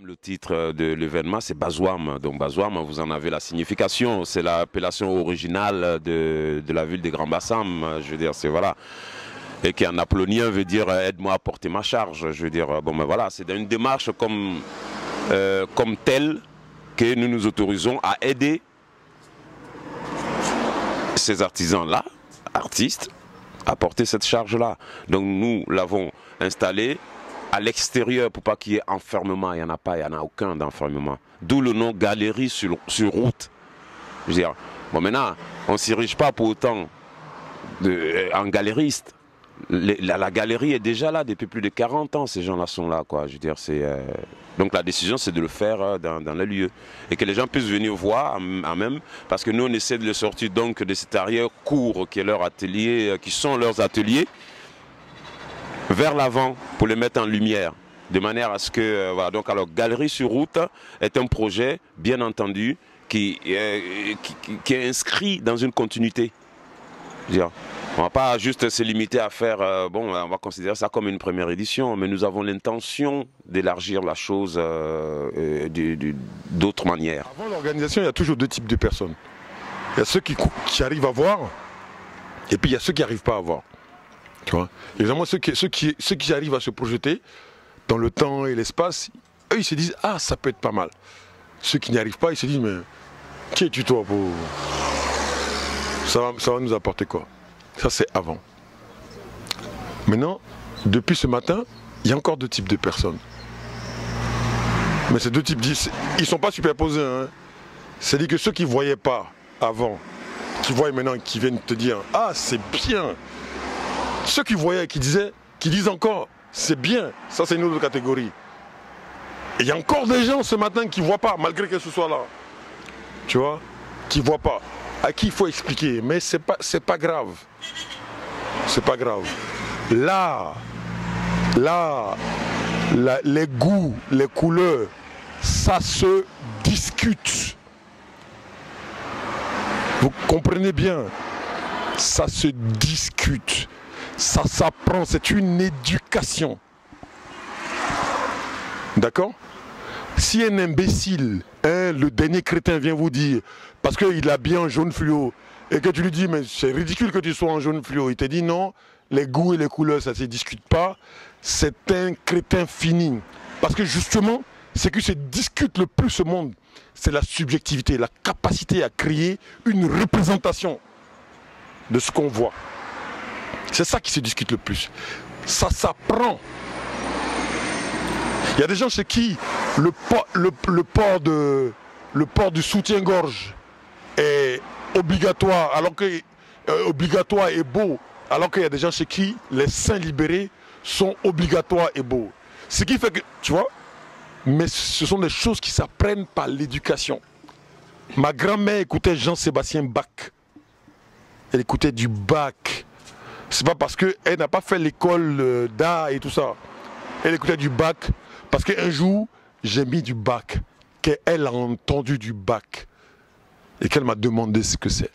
Le titre de l'événement, c'est Bazouam. Donc Bazouam, vous en avez la signification. C'est l'appellation originale de la ville des Grands Bassam. Je veux dire, c'est voilà. Et qui en apollonien veut dire aide-moi à porter ma charge. Je veux dire, bon ben voilà, c'est une démarche comme telle que nous nous autorisons à aider ces artisans-là, artistes, à porter cette charge-là. Donc nous l'avons installé à l'extérieur pour pas qu'il y ait enfermement. Il n'y en a pas, il n'y en a aucun d'enfermement. D'où le nom galerie sur route. Je veux dire, bon maintenant, on ne s'érige pas pour autant en galériste. La galerie est déjà là depuis plus de 40 ans, ces gens-là sont là, quoi. Je veux dire, donc la décision, c'est de le faire dans les lieux. Et que les gens puissent venir voir en même, parce que nous, on essaie de les sortir donc de cet arrière-cour qui est leur atelier, qui sont leurs ateliers, vers l'avant pour les mettre en lumière. De manière à ce que, voilà, donc alors Galerie sur route est un projet, bien entendu, qui est inscrit dans une continuité. Je veux dire, on ne va pas juste se limiter à faire, bon, on va considérer ça comme une première édition, mais nous avons l'intention d'élargir la chose d'autres manières. Avant l'organisation, il y a toujours deux types de personnes. Il y a ceux qui arrivent à voir, et puis il y a ceux qui n'arrivent pas à voir. Tu vois, évidemment, ceux qui arrivent à se projeter dans le temps et l'espace, eux, ils se disent, ah, ça peut être pas mal. Ceux qui n'y arrivent pas, ils se disent, mais qui es-tu toi pour... Ça va nous apporter quoi? Ça, c'est avant. Maintenant, depuis ce matin, il y a encore deux types de personnes. Mais ces deux types, ils ne sont pas superposés. Hein. C'est-à-dire que ceux qui ne voyaient pas avant, qui voient maintenant, qui viennent te dire, ah, c'est bien. Ceux qui voyaient, qui disent encore, c'est bien. Ça, c'est une autre catégorie. Et il y a encore des gens ce matin qui ne voient pas, malgré que ce soit là. Tu vois, qui ne voient pas. À qui il faut expliquer, mais c'est pas grave. C'est pas grave. Là, les goûts, les couleurs, ça se discute. Vous comprenez bien, ça se discute, ça s'apprend, c'est une éducation. D'accord? Si un imbécile, le dernier crétin vient vous dire, parce qu'il a bien en jaune fluo, et que tu lui dis, mais c'est ridicule que tu sois en jaune fluo, il te dit non, les goûts et les couleurs, ça ne se discute pas, c'est un crétin fini. Parce que justement, ce qui se discute le plus au monde, c'est la subjectivité, la capacité à créer une représentation de ce qu'on voit. C'est ça qui se discute le plus. Ça s'apprend. Il y a des gens chez qui le port du soutien-gorge est obligatoire, alors que obligatoire et beau, alors qu'il y a des gens chez qui les seins libérés sont obligatoires et beaux. Ce qui fait que, tu vois, mais ce sont des choses qui s'apprennent par l'éducation. Ma grand-mère écoutait Jean-Sébastien Bach. Elle écoutait du Bach. C'est pas parce qu'elle n'a pas fait l'école d'art et tout ça. Elle écoutait du Bach parce qu'un jour, j'ai mis du Bach, qu'elle a entendu du Bach et qu'elle m'a demandé ce que c'est.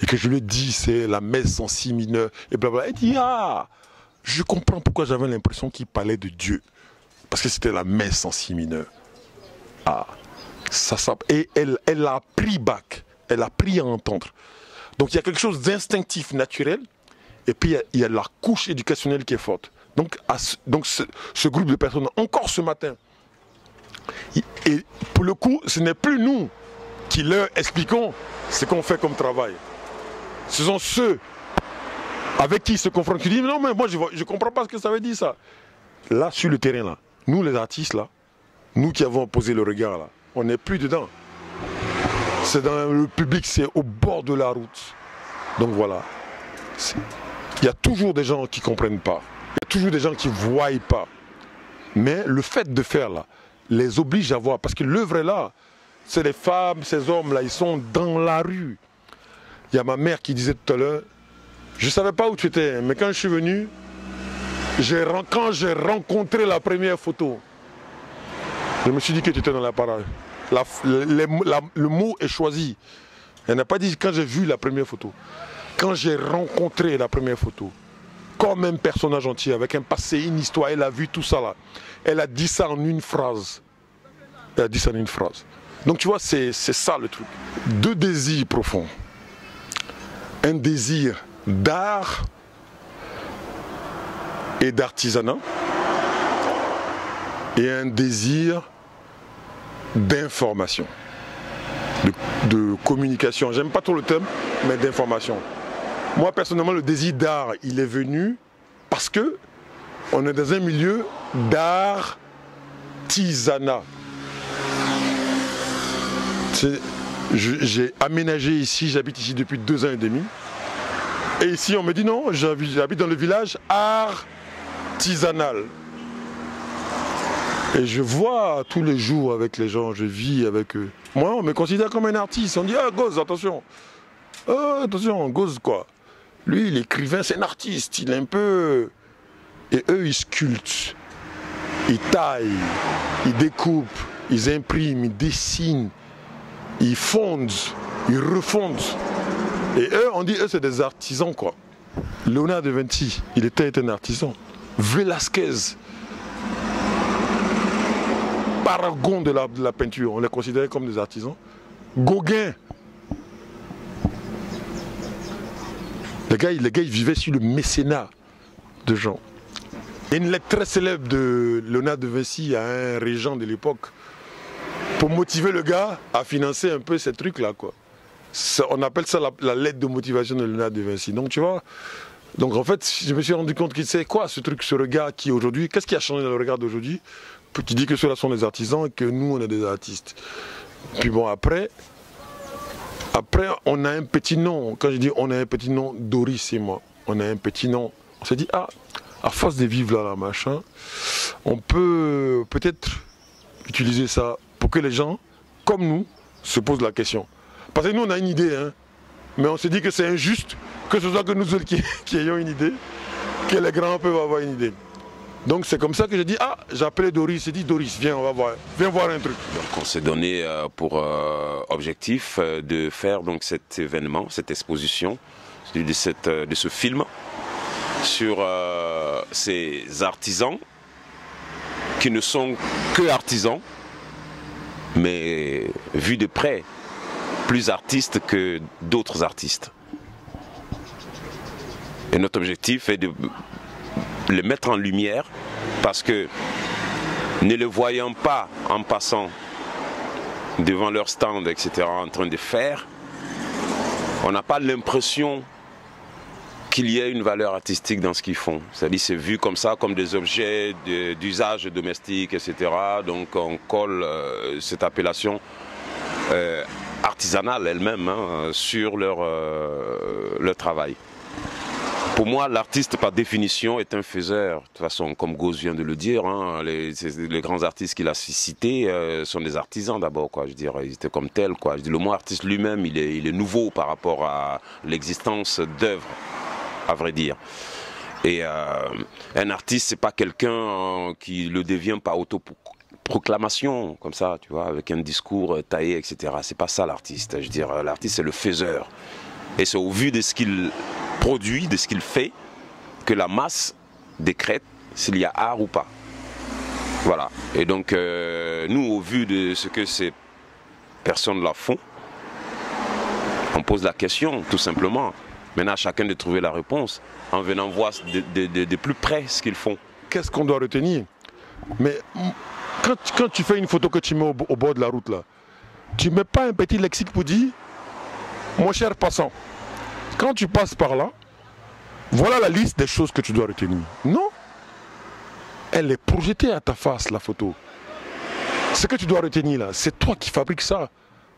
Et que je lui ai dit, c'est la messe en si mineur et blablabla. Elle dit, ah, je comprends pourquoi j'avais l'impression qu'il parlait de Dieu. Parce que c'était la messe en si mineur. Ah, et elle a appris Bach, elle a appris à entendre. Donc il y a quelque chose d'instinctif, naturel, et puis il y a la couche éducationnelle qui est forte. Donc ce groupe de personnes, encore ce matin, et pour le coup, ce n'est plus nous qui leur expliquons ce qu'on fait comme travail. Ce sont ceux avec qui ils se confrontent, qui disent non mais moi je ne comprends pas ce que ça veut dire ça. Là sur le terrain, là, nous les artistes, là, nous qui avons posé le regard, là, on n'est plus dedans. C'est dans le public, c'est au bord de la route. Donc voilà. Il y a toujours des gens qui ne comprennent pas. Il y a toujours des gens qui ne voient pas. Mais le fait de faire là, les oblige à voir. Parce que l'œuvre est là. C'est les femmes, ces hommes là, ils sont dans la rue. Il y a ma mère qui disait tout à l'heure, je ne savais pas où tu étais, mais quand je suis venu, quand j'ai rencontré la première photo, je me suis dit que tu étais dans la parade. Le mot est choisi. Elle n'a pas dit quand j'ai vu la première photo. Quand j'ai rencontré la première photo, comme un personnage entier, avec un passé, une histoire, elle a vu tout ça là. Elle a dit ça en une phrase. Elle a dit ça en une phrase. Donc tu vois, c'est ça le truc. Deux désirs profonds. Un désir d'art et d'artisanat et un désir d'information, de communication. J'aime pas trop le terme, mais d'information. Moi personnellement, le désir d'art, il est venu parce que on est dans un milieu d'artisanat. J'ai aménagé ici, j'habite ici depuis 2 ans et demi. Et ici, on me dit non, j'habite dans le village artisanal. Et je vois tous les jours avec les gens, je vis avec eux. Moi, on me considère comme un artiste. On dit, ah, Goz, attention. Attention, Goz, quoi. Lui, l'écrivain, c'est un artiste. Il est un peu... Et eux, ils sculptent. Ils taillent. Ils découpent. Ils impriment. Ils dessinent. Ils fondent. Ils refondent. Et eux, on dit, eux, c'est des artisans, quoi. Léonard de Vinci, il était un artisan. Velasquez, paragon de la peinture, on les considérait comme des artisans. Gauguin. Les gars, ils vivaient sur le mécénat de gens. Il y a une lettre très célèbre de Léonard de Vinci à un régent de l'époque pour motiver le gars à financer un peu ces trucs-là, quoi. On appelle ça la lettre de motivation de Léonard de Vinci. Donc tu vois, donc en fait, je me suis rendu compte que c'est quoi ce truc, ce regard qui aujourd'hui, qu'est-ce qui a changé dans le regard d'aujourd'hui? Tu dis que ceux-là sont des artisans et que nous, on est des artistes. Puis bon, après, on a un petit nom. Quand je dis on a un petit nom, Doris et moi, on a un petit nom. On s'est dit, ah, à force de vivre là, machin, on peut peut-être utiliser ça pour que les gens, comme nous, se posent la question. Parce que nous, on a une idée, hein, mais on se dit que c'est injuste que ce soit que nous autres qui ayons une idée, que les grands peuvent avoir une idée. Donc c'est comme ça que j'ai dit, ah, j'ai appelé Doris, j'ai dit, Doris, viens, on va voir, viens voir un truc. Donc on s'est donné pour objectif de faire donc cet événement, cette exposition, de ce film sur ces artisans qui ne sont que artisans, mais vus de près, plus artistes que d'autres artistes. Et notre objectif est de les mettre en lumière parce que, ne les voyant pas en passant devant leur stand, etc., en train de faire, on n'a pas l'impression qu'il y ait une valeur artistique dans ce qu'ils font. C'est-à-dire c'est vu comme ça, comme des objets d'usage domestique, etc. Donc on colle cette appellation artisanale elle-même hein, sur leur travail. Pour moi, l'artiste, par définition, est un faiseur. De toute façon, comme Goz vient de le dire, hein, les grands artistes qu'il a cités sont des artisans d'abord. Je veux dire, ils étaient comme tels. Le mot artiste lui-même, il est nouveau par rapport à l'existence d'œuvres, à vrai dire. Et un artiste, c'est pas quelqu'un qui le devient par autoproclamation, comme ça, tu vois, avec un discours taillé, etc. C'est pas ça l'artiste. Je veux dire, l'artiste, c'est le faiseur. Et c'est au vu de ce qu'il produit, de ce qu'il fait, que la masse décrète s'il y a art ou pas. Voilà. Et donc, nous, au vu de ce que ces personnes-là font, on pose la question, tout simplement. Maintenant, à chacun de trouver la réponse, en venant voir de plus près ce qu'ils font. Qu'est-ce qu'on doit retenir? Mais quand tu fais une photo que tu mets au bord de la route, là, tu ne mets pas un petit lexique pour dire « Mon cher passant ». Quand tu passes par là, voilà la liste des choses que tu dois retenir. Non. Elle est projetée à ta face, la photo. Ce que tu dois retenir là, c'est toi qui fabriques ça.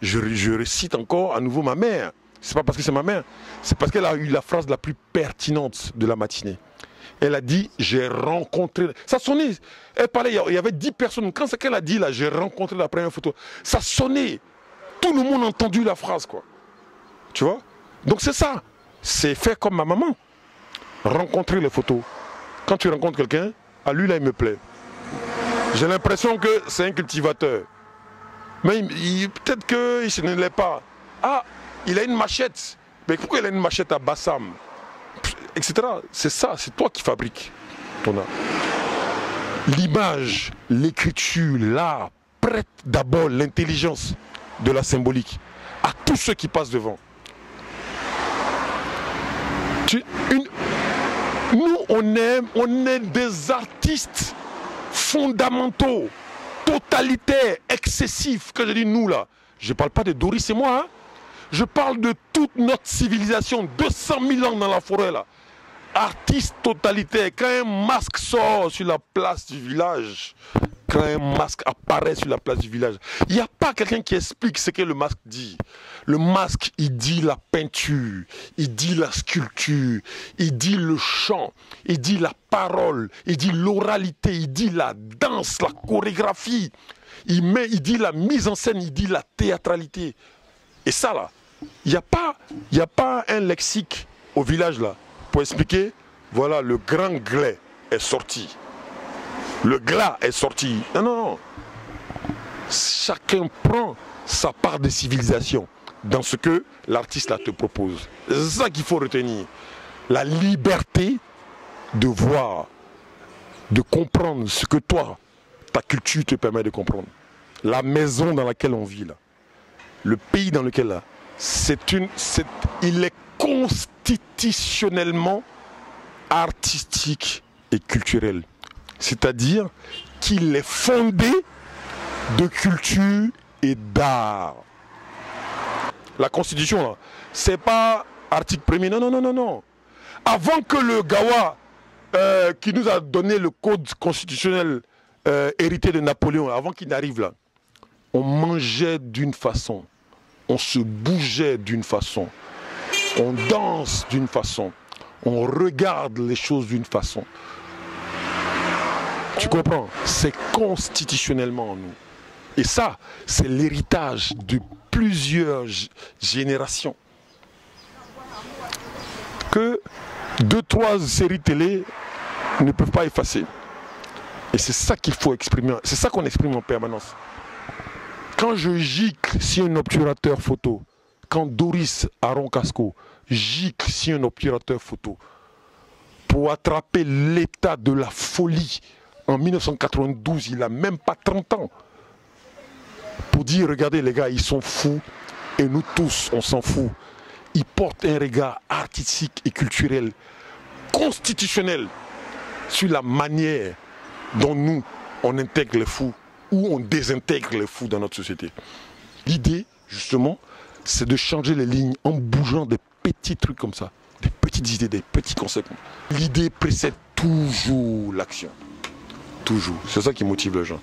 Je récite encore à nouveau ma mère. C'est pas parce que c'est ma mère, c'est parce qu'elle a eu la phrase la plus pertinente de la matinée. Elle a dit, j'ai rencontré... Ça sonnait. Elle parlait, il y avait 10 personnes. Quand c'est qu'elle a dit là, j'ai rencontré la première photo, ça sonnait. Tout le monde a entendu la phrase, quoi. Tu vois? Donc c'est ça, c'est faire comme ma maman, rencontrer les photos. Quand tu rencontres quelqu'un, à lui là il me plaît. J'ai l'impression que c'est un cultivateur. Mais peut-être qu'il ne l'est pas. Ah, il a une machette. Mais pourquoi il a une machette à Bassam? Etc. C'est ça, c'est toi qui fabriques ton art. L'image, l'écriture, l'art prête d'abord l'intelligence de la symbolique à tous ceux qui passent devant. Nous, on est des artistes fondamentaux, totalitaires, excessifs. Quand je dis nous là, je ne parle pas de Doris et moi, hein. Je parle de toute notre civilisation, 200 000 ans dans la forêt là. Artistes totalitaires, quand un masque sort sur la place du village, quand un masque apparaît sur la place du village, il n'y a pas quelqu'un qui explique ce que le masque dit. Le masque, il dit la peinture, il dit la sculpture, il dit le chant, il dit la parole, il dit l'oralité, il dit la danse, la chorégraphie, il dit la mise en scène, il dit la théâtralité. Et ça là, il n'y a pas un lexique au village là pour expliquer, voilà, le grand glas est sorti. Le glas est sorti. Non, non, non. Chacun prend sa part de civilisation dans ce que l'artiste là te propose. C'est ça qu'il faut retenir. La liberté de voir, de comprendre ce que toi, ta culture te permet de comprendre. La maison dans laquelle on vit là, le pays dans lequel là, il est constitutionnellement artistique et culturel. C'est-à-dire qu'il est fondé de culture et d'art. La Constitution, c'est pas article 1er, non, non, non, non, non. Avant que le Gawa, qui nous a donné le code constitutionnel hérité de Napoléon, avant qu'il n'arrive là, on mangeait d'une façon, on se bougeait d'une façon, on danse d'une façon, on regarde les choses d'une façon. Tu comprends? C'est constitutionnellement en nous. Et ça, c'est l'héritage de plusieurs générations. Que 2-3 séries télé ne peuvent pas effacer. Et c'est ça qu'il faut exprimer, c'est ça qu'on exprime en permanence. Quand je gicle sur un obturateur photo, quand Doris Aaron Casco gicle sur un obturateur photo, pour attraper l'état de la folie, en 1992, il n'a même pas 30 ans, pour dire, regardez les gars, ils sont fous, et nous tous, on s'en fout. Ils portent un regard artistique et culturel, constitutionnel, sur la manière dont nous, on intègre les fous, ou on désintègre les fous dans notre société. L'idée, justement, c'est de changer les lignes en bougeant des petits trucs comme ça, des petites idées, des petits concepts. L'idée précède toujours l'action. Toujours. C'est ça qui motive les gens.